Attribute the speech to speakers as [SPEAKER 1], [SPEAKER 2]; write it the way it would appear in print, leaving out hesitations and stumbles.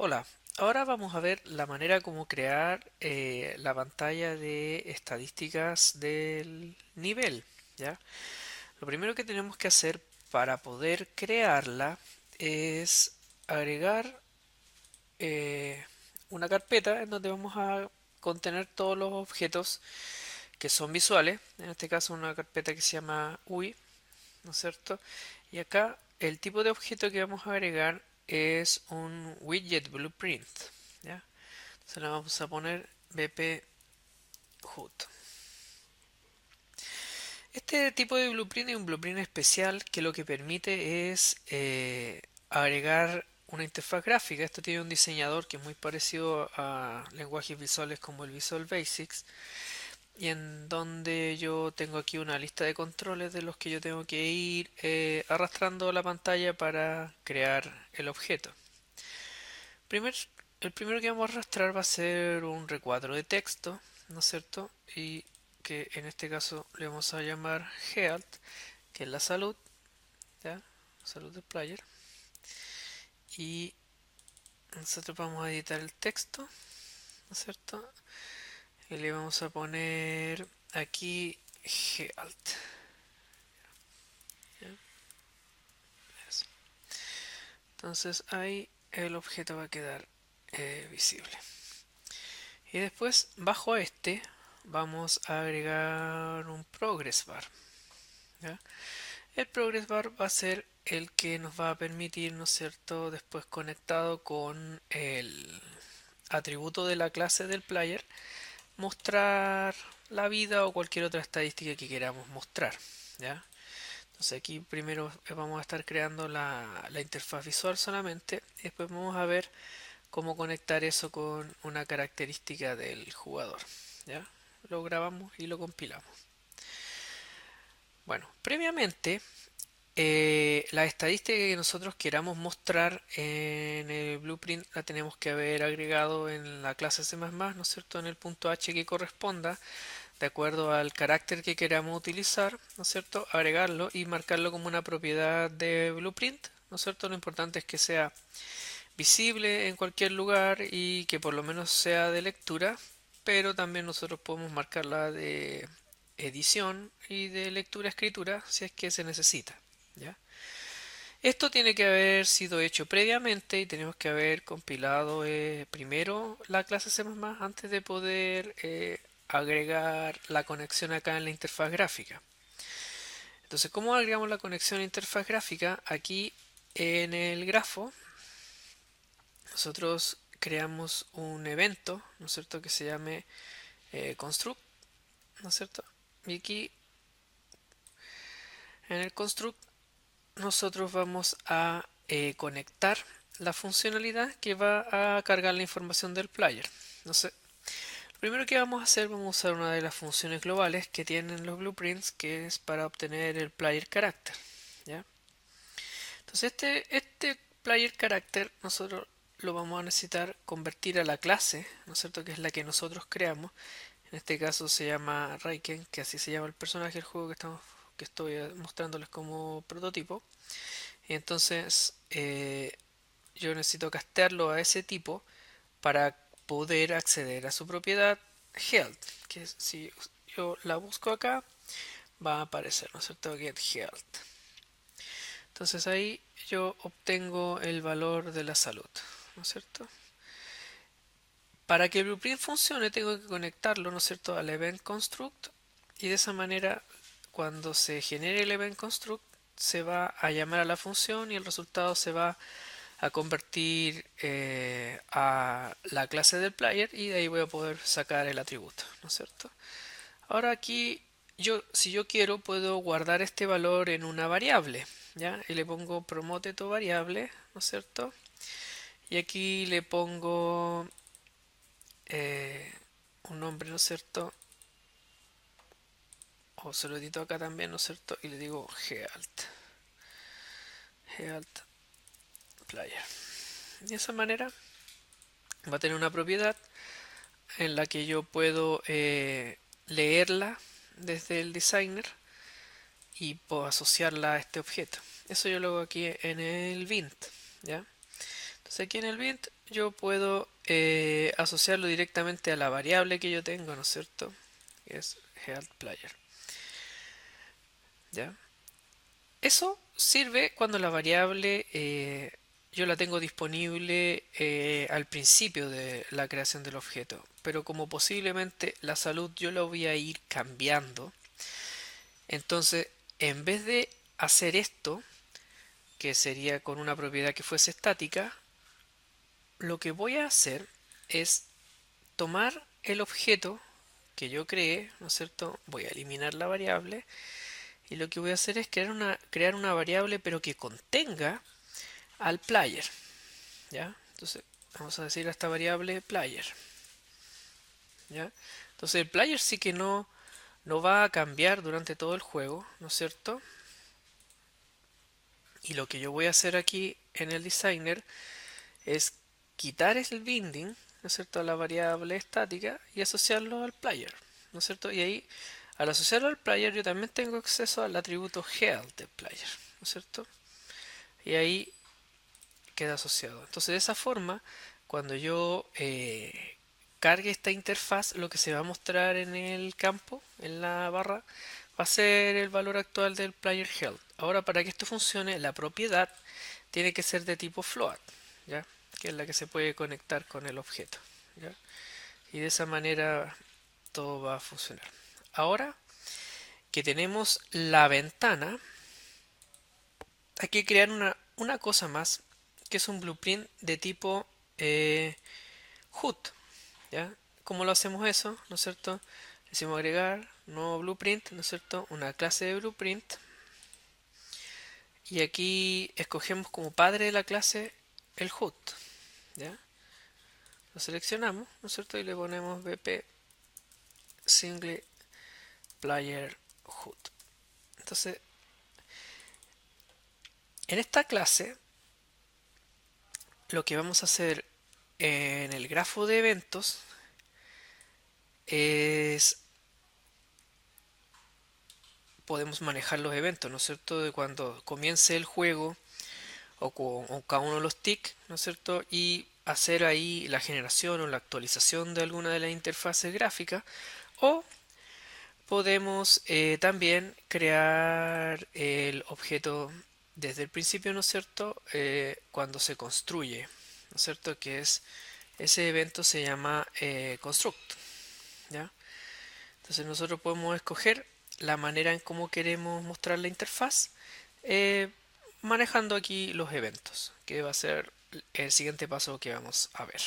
[SPEAKER 1] Hola, ahora vamos a ver la manera como crear la pantalla de estadísticas del nivel, ¿ya? Lo primero que tenemos que hacer para poder crearla es agregar eh, una carpeta en donde vamos a contener todos los objetos que son visuales, en este caso una carpeta que se llama UI, ¿no es cierto? Y acá el tipo de objeto que vamos a agregar es un widget blueprint, ¿ya? Se la vamos a poner BP HUD. Este tipo de blueprint es un blueprint especial que lo que permite es agregar una interfaz gráfica. Esto tiene un diseñador que es muy parecido a lenguajes visuales como el Visual Basics, y en donde yo tengo aquí una lista de controles de los que yo tengo que ir arrastrando la pantalla para crear el objeto. Primer, el primero que vamos a arrastrar va a ser un recuadro de texto, ¿no es cierto? Y que en este caso le vamos a llamar Health, que es la salud, ¿ya? Salud del player. Y nosotros vamos a editar el texto, ¿no es cierto? Y le vamos a poner aquí Health. ¿Ya? Eso. Entonces ahí el objeto va a quedar visible. Y después, bajo este, vamos a agregar un progress bar, ¿ya? El progress bar va a ser el que nos va a permitir, ¿no es cierto?, después conectado con el atributo de la clase del player, mostrar la vida o cualquier otra estadística que queramos mostrar, ¿ya? Entonces aquí primero vamos a estar creando la interfaz visual solamente y después vamos a ver cómo conectar eso con una característica del jugador, ¿ya? Lo grabamos y lo compilamos. Bueno, previamente la estadística que nosotros queramos mostrar en el blueprint la tenemos que haber agregado en la clase C++, ¿no es cierto? En el punto H que corresponda, de acuerdo al carácter que queramos utilizar, ¿no es cierto? Agregarlo y marcarlo como una propiedad de blueprint, ¿no es cierto? Lo importante es que sea visible en cualquier lugar y que por lo menos sea de lectura, pero también nosotros podemos marcarla de edición y de lectura-escritura si es que se necesita, ¿ya? Esto tiene que haber sido hecho previamente y tenemos que haber compilado primero la clase C++ antes de poder agregar la conexión acá en la interfaz gráfica. Entonces, ¿cómo agregamos la conexión a interfaz gráfica? Aquí en el grafo nosotros creamos un evento, ¿no es cierto?, que se llame construct, ¿no es cierto? Y aquí en el construct nosotros vamos a conectar la funcionalidad que va a cargar la información del player. Entonces, lo primero que vamos a hacer, vamos a usar una de las funciones globales que tienen los blueprints, que es para obtener el player character, ¿ya? Entonces, este player character nosotros lo vamos a necesitar convertir a la clase, ¿no es cierto?, que es la que nosotros creamos. En este caso se llama Raiken, que así se llama el personaje del juego que estoy mostrándoles como prototipo. Y entonces yo necesito castearlo a ese tipo para poder acceder a su propiedad health, que si yo la busco acá va a aparecer, ¿no es cierto? Get health. Entonces ahí yo obtengo el valor de la salud, ¿no es cierto? Para que el blueprint funcione tengo que conectarlo, ¿no es cierto?, al event construct, y de esa manera cuando se genere el event construct se va a llamar a la función y el resultado se va a convertir a la clase del player y de ahí voy a poder sacar el atributo, ¿no es cierto? Ahora aquí si yo quiero puedo guardar este valor en una variable, ¿ya? Y le pongo promote tu variable, ¿no es cierto? Y aquí le pongo eh, un nombre, ¿no es cierto? O se lo edito acá también, ¿no es cierto? Y le digo health player. De esa manera va a tener una propiedad en la que yo puedo leerla desde el designer y puedo asociarla a este objeto. Eso yo lo hago aquí en el Bint, ¿ya? Entonces aquí en el Bint yo puedo asociarlo directamente a la variable que yo tengo, ¿no es cierto? Que es healthPlayer. ¿Ya? Eso sirve cuando la variable yo la tengo disponible al principio de la creación del objeto, pero como posiblemente la salud yo la voy a ir cambiando, entonces en vez de hacer esto, que sería con una propiedad que fuese estática, lo que voy a hacer es tomar el objeto que yo creé, ¿no es cierto? Voy a eliminar la variable y lo que voy a hacer es crear una variable pero que contenga al player, ¿ya? Entonces vamos a decir a esta variable player, ¿ya? Entonces el player sí que no va a cambiar durante todo el juego, ¿no es cierto? Y lo que yo voy a hacer aquí en el designer es quitar el binding, ¿no es cierto?, a la variable estática y asociarlo al player, ¿no es cierto? Y ahí, al asociarlo al player, yo también tengo acceso al atributo health del player, ¿no es cierto? Y ahí queda asociado. Entonces, de esa forma, cuando yo cargue esta interfaz, lo que se va a mostrar en el campo, en la barra, va a ser el valor actual del player health. Ahora, para que esto funcione, la propiedad tiene que ser de tipo float, ¿ya? Que es la que se puede conectar con el objeto, ¿ya? Y de esa manera todo va a funcionar. Ahora que tenemos la ventana, hay que crear una cosa más, que es un blueprint de tipo eh, HUD, ¿ya? ¿Cómo lo hacemos eso? ¿No es cierto? Decimos agregar nuevo blueprint, ¿no es cierto? Una clase de blueprint. Y aquí escogemos como padre de la clase el HUD, ¿ya? Lo seleccionamos, ¿no es cierto? Y le ponemos bp single player HUD. Entonces, en esta clase, lo que vamos a hacer en el grafo de eventos es podemos manejar los eventos, ¿no es cierto? De cuando comience el juego o cada uno de los tics, ¿no es cierto? Y hacer ahí la generación o la actualización de alguna de las interfaces gráficas. O podemos también crear el objeto desde el principio, ¿no es cierto? Cuando se construye, ¿no es cierto? Que es ese evento se llama construct, ¿ya? Entonces nosotros podemos escoger la manera en cómo queremos mostrar la interfaz eh, manejando aquí los eventos, que va a ser el siguiente paso que vamos a ver.